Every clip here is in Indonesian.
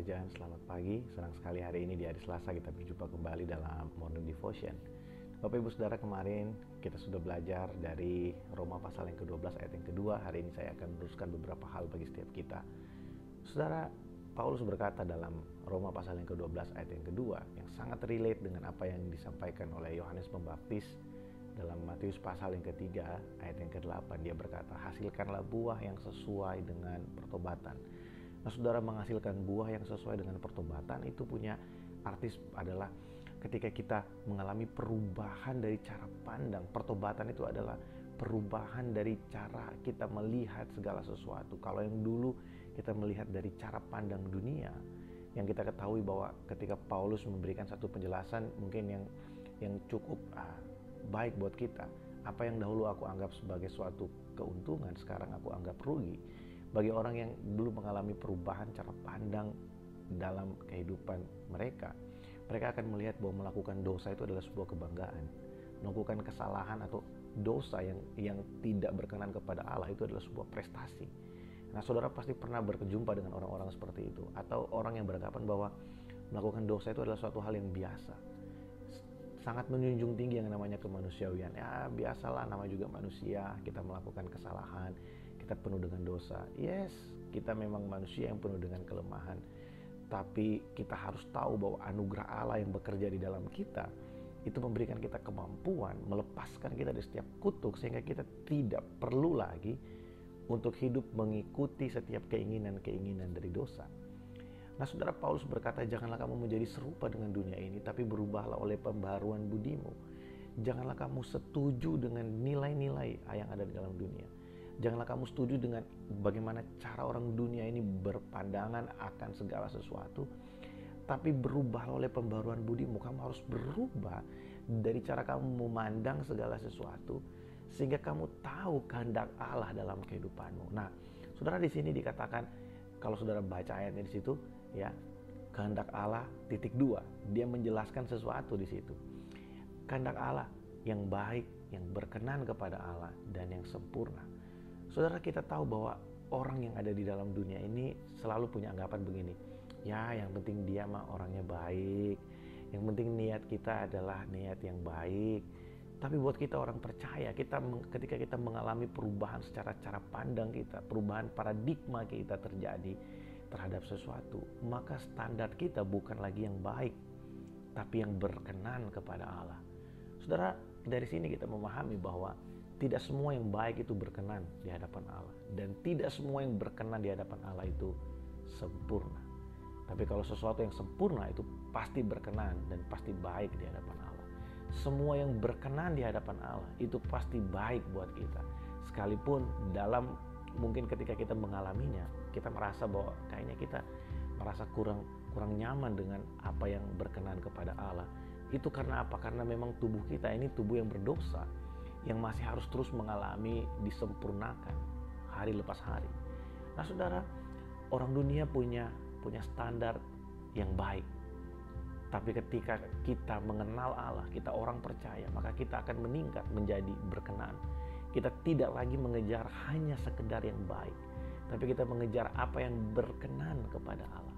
Jan, selamat pagi. Senang sekali hari ini di hari Selasa kita berjumpa kembali dalam Morning Devotion. Bapak Ibu Saudara, kemarin kita sudah belajar dari Roma pasal yang ke-12 ayat yang kedua. Hari ini saya akan meneruskan beberapa hal bagi setiap kita. Saudara, Paulus berkata dalam Roma pasal yang ke-12 ayat yang kedua, yang sangat relate dengan apa yang disampaikan oleh Yohanes Pembaptis dalam Matius pasal yang ketiga ayat yang ke-8. Dia berkata, hasilkanlah buah yang sesuai dengan pertobatan. Nah, saudara, menghasilkan buah yang sesuai dengan pertobatan itu punya arti adalah ketika kita mengalami perubahan dari cara pandang. Pertobatan itu adalah perubahan dari cara kita melihat segala sesuatu. Kalau yang dulu kita melihat dari cara pandang dunia, yang kita ketahui bahwa ketika Paulus memberikan satu penjelasan mungkin yang cukup baik buat kita. Apa yang dahulu aku anggap sebagai suatu keuntungan, sekarang aku anggap rugi. Bagi orang yang dulu mengalami perubahan cara pandang dalam kehidupan mereka akan melihat bahwa melakukan dosa itu adalah sebuah kebanggaan. Melakukan kesalahan atau dosa yang tidak berkenan kepada Allah itu adalah sebuah prestasi. Nah, saudara pasti pernah berjumpa dengan orang-orang seperti itu, atau orang yang beranggapan bahwa melakukan dosa itu adalah suatu hal yang biasa. Sangat menjunjung tinggi yang namanya kemanusiawian. Ya, biasalah, nama juga manusia, kita melakukan kesalahan, kita penuh dengan dosa. Yes, kita memang manusia yang penuh dengan kelemahan. Tapi kita harus tahu bahwa anugerah Allah yang bekerja di dalam kita itu memberikan kita kemampuan melepaskan kita dari setiap kutuk, sehingga kita tidak perlu lagi untuk hidup mengikuti setiap keinginan-keinginan dari dosa. Nah, saudara, Paulus berkata, janganlah kamu menjadi serupa dengan dunia ini, tapi berubahlah oleh pembaharuan budimu. Janganlah kamu setuju dengan nilai-nilai yang ada di dalam dunia. Janganlah kamu setuju dengan bagaimana cara orang dunia ini berpandangan akan segala sesuatu, tapi berubahlah oleh pembaharuan budimu. Kamu harus berubah dari cara kamu memandang segala sesuatu, sehingga kamu tahu kehendak Allah dalam kehidupanmu. Nah, saudara, di sini dikatakan, kalau saudara baca ayatnya di situ, ya, kehendak Allah (2). Dia menjelaskan sesuatu di situ. Kehendak Allah yang baik, yang berkenan kepada Allah, dan yang sempurna. Saudara, kita tahu bahwa orang yang ada di dalam dunia ini selalu punya anggapan begini. Ya, yang penting dia mah orangnya baik. Yang penting niat kita adalah niat yang baik. Tapi buat kita orang percaya, ketika kita mengalami perubahan secara cara pandang kita, perubahan paradigma kita terjadi terhadap sesuatu, maka standar kita bukan lagi yang baik, tapi yang berkenan kepada Allah. Saudara, dari sini kita memahami bahwa tidak semua yang baik itu berkenan di hadapan Allah, dan tidak semua yang berkenan di hadapan Allah itu sempurna. Tapi kalau sesuatu yang sempurna itu pasti berkenan dan pasti baik di hadapan Allah. Semua yang berkenan di hadapan Allah itu pasti baik buat kita. Sekalipun dalam mungkin ketika kita mengalaminya, kita merasa bahwa kayaknya kita merasa kurang nyaman dengan apa yang berkenan kepada Allah. Itu karena apa? Karena memang tubuh kita ini tubuh yang berdosa, yang masih harus terus mengalami disempurnakan hari lepas hari. Nah, saudara, orang dunia punya standar yang baik. Tapi ketika kita mengenal Allah, kita orang percaya, maka kita akan meningkat menjadi berkenan. Kita tidak lagi mengejar hanya sekedar yang baik, tapi kita mengejar apa yang berkenan kepada Allah.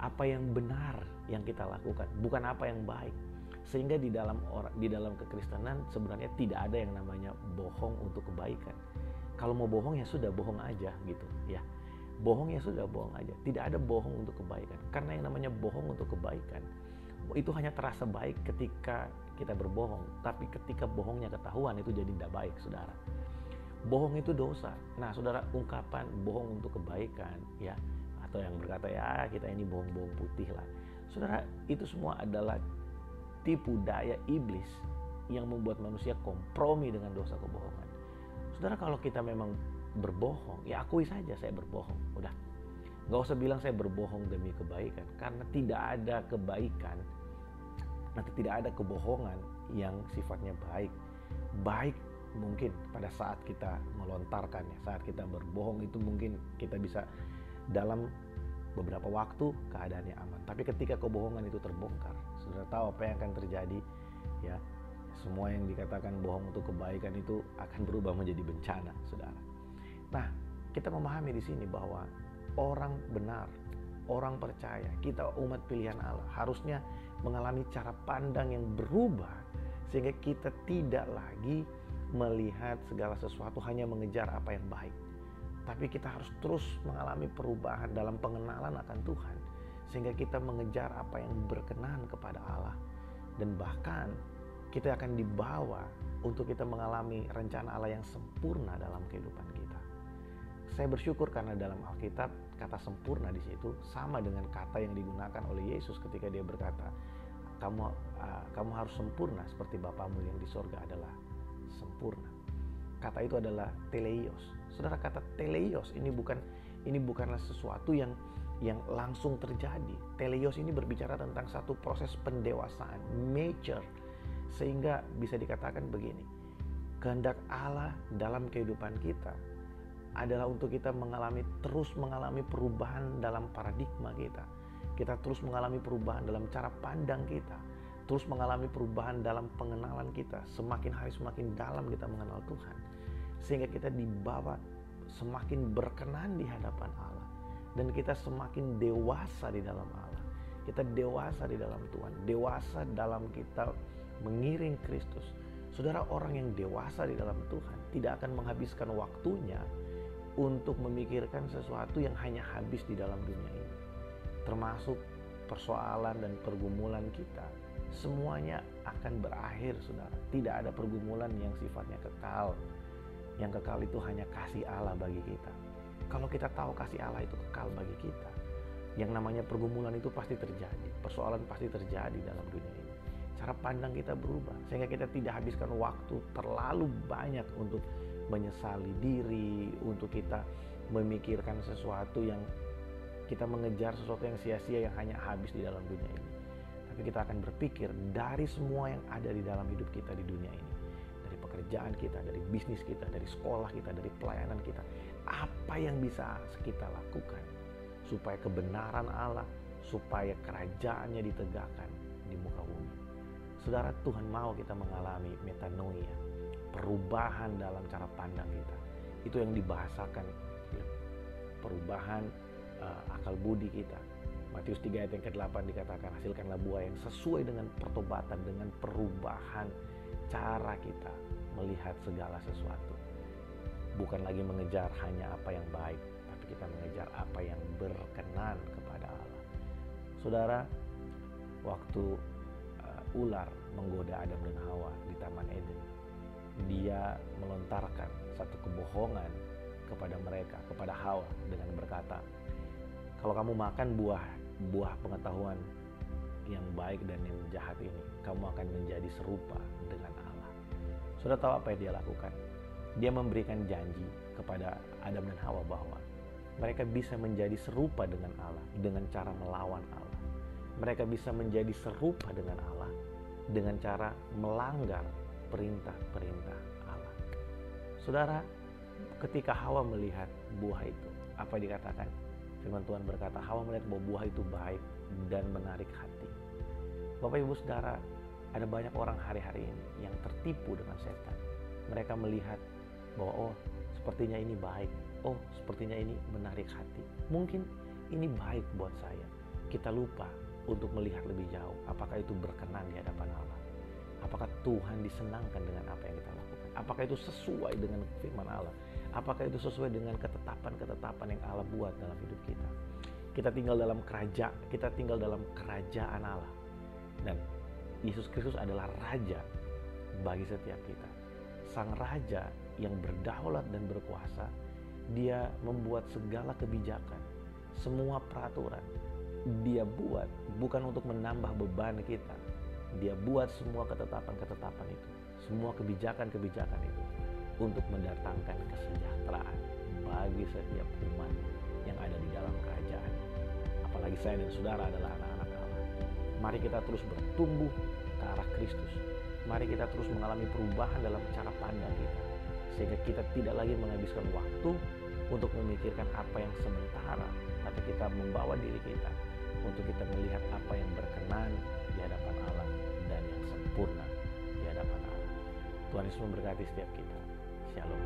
Apa yang benar yang kita lakukan, bukan apa yang baik. Sehingga di dalam kekristenan sebenarnya tidak ada yang namanya bohong untuk kebaikan. Kalau mau bohong ya sudah bohong aja gitu ya. Bohong ya sudah bohong aja. Tidak ada bohong untuk kebaikan. Karena yang namanya bohong untuk kebaikan itu hanya terasa baik ketika kita berbohong, tapi ketika bohongnya ketahuan itu jadi tidak baik, saudara. Bohong itu dosa. Nah, saudara, ungkapan bohong untuk kebaikan ya, atau yang berkata ya kita ini bohong-bohong putih lah. Saudara, itu semua adalah tipu daya iblis yang membuat manusia kompromi dengan dosa kebohongan. Saudara, kalau kita memang berbohong, ya akui saja saya berbohong. Udah, gak usah bilang saya berbohong demi kebaikan, karena tidak ada kebaikan, nanti tidak ada kebohongan yang sifatnya baik. Baik mungkin pada saat kita melontarkannya, saat kita berbohong itu mungkin kita bisa dalam beberapa waktu keadaannya aman. Tapi ketika kebohongan itu terbongkar, saudara tahu apa yang akan terjadi ya. Semua yang dikatakan bohong untuk kebaikan itu akan berubah menjadi bencana, saudara. Nah, kita memahami di sini bahwa orang benar, orang percaya, kita umat pilihan Allah harusnya mengalami cara pandang yang berubah, sehingga kita tidak lagi melihat segala sesuatu hanya mengejar apa yang baik. Tapi kita harus terus mengalami perubahan dalam pengenalan akan Tuhan, sehingga kita mengejar apa yang berkenan kepada Allah. Dan bahkan kita akan dibawa untuk kita mengalami rencana Allah yang sempurna dalam kehidupan kita. Saya bersyukur karena dalam Alkitab kata sempurna di situ sama dengan kata yang digunakan oleh Yesus ketika dia berkata, kamu harus sempurna seperti Bapamu yang di sorga adalah sempurna. Kata itu adalah teleios. Saudara, kata teleios ini bukanlah sesuatu yang langsung terjadi. Teleios ini berbicara tentang satu proses pendewasaan, mature, sehingga bisa dikatakan begini, kehendak Allah dalam kehidupan kita adalah untuk kita terus mengalami perubahan dalam paradigma kita. Kita terus mengalami perubahan dalam cara pandang kita, terus mengalami perubahan dalam pengenalan kita. Semakin hari semakin dalam kita mengenal Tuhan, sehingga kita dibawa semakin berkenan di hadapan Allah, dan kita semakin dewasa di dalam Allah. Kita dewasa di dalam Tuhan, dewasa dalam kita mengiring Kristus. Saudara, orang yang dewasa di dalam Tuhan tidak akan menghabiskan waktunya untuk memikirkan sesuatu yang hanya habis di dalam dunia ini. Termasuk persoalan dan pergumulan kita, semuanya akan berakhir, saudara. Tidak ada pergumulan yang sifatnya kekal. Yang kekal itu hanya kasih Allah bagi kita. Kalau kita tahu kasih Allah itu kekal bagi kita, yang namanya pergumulan itu pasti terjadi, persoalan pasti terjadi dalam dunia ini. Cara pandang kita berubah, sehingga kita tidak habiskan waktu terlalu banyak untuk menyesali diri, untuk kita memikirkan sesuatu yang kita mengejar sesuatu yang sia-sia yang hanya habis di dalam dunia ini. Tapi kita akan berpikir dari semua yang ada di dalam hidup kita di dunia ini, dari pekerjaan kita, dari bisnis kita, dari sekolah kita, dari pelayanan kita, apa yang bisa kita lakukan supaya kebenaran Allah, supaya kerajaannya ditegakkan di muka bumi. Saudara, Tuhan mau kita mengalami metanoia, perubahan dalam cara pandang kita. Itu yang dibahasakan, perubahan akal budi kita. Matius 3 ayat yang ke-8 dikatakan, hasilkanlah buah yang sesuai dengan pertobatan, dengan perubahan cara kita melihat segala sesuatu. Bukan lagi mengejar hanya apa yang baik, tapi kita mengejar apa yang berkenan kepada Allah. Saudara, waktu ular menggoda Adam dan Hawa di Taman Eden, dia melontarkan satu kebohongan kepada mereka, kepada Hawa, dengan berkata, kalau kamu makan buah pengetahuan yang baik dan yang jahat ini, kamu akan menjadi serupa dengan Allah. Sudah tahu apa yang dia lakukan? Dia memberikan janji kepada Adam dan Hawa bahwa mereka bisa menjadi serupa dengan Allah dengan cara melawan Allah. Mereka bisa menjadi serupa dengan Allah dengan cara melanggar perintah-perintah Allah. Saudara, ketika Hawa melihat buah itu, apa dikatakan? Firman Tuhan berkata, Hawa melihat bahwa buah itu baik dan menarik hati. Bapak Ibu Saudara, ada banyak orang hari-hari ini yang tertipu dengan setan. Mereka melihat bahwa sepertinya ini baik, sepertinya ini menarik hati. Mungkin ini baik buat saya. Kita lupa untuk melihat lebih jauh, apakah itu berkenan di hadapan Allah. Apakah Tuhan disenangkan dengan apa yang kita lakukan? Apakah itu sesuai dengan firman Allah? Apakah itu sesuai dengan ketetapan-ketetapan yang Allah buat dalam hidup kita? Kita tinggal dalam kerajaan Allah. Dan Yesus Kristus adalah Raja bagi setiap kita. Sang Raja yang berdaulat dan berkuasa, Dia membuat segala kebijakan, semua peraturan. Dia buat bukan untuk menambah beban kita. Dia buat semua ketetapan-ketetapan itu, semua kebijakan-kebijakan itu untuk mendatangkan kesejahteraan bagi setiap umat yang ada di dalam kerajaan. Apalagi saya dan saudara adalah anak-anak Allah. Mari kita terus bertumbuh ke arah Kristus. Mari kita terus mengalami perubahan dalam cara pandang kita, sehingga kita tidak lagi menghabiskan waktu untuk memikirkan apa yang sementara, tapi kita membawa diri kita untuk kita melihat apa yang berkenan di hadapan Allah dan yang sempurna di hadapan Allah. Tuhan Yesus memberkati setiap kita. Shalom.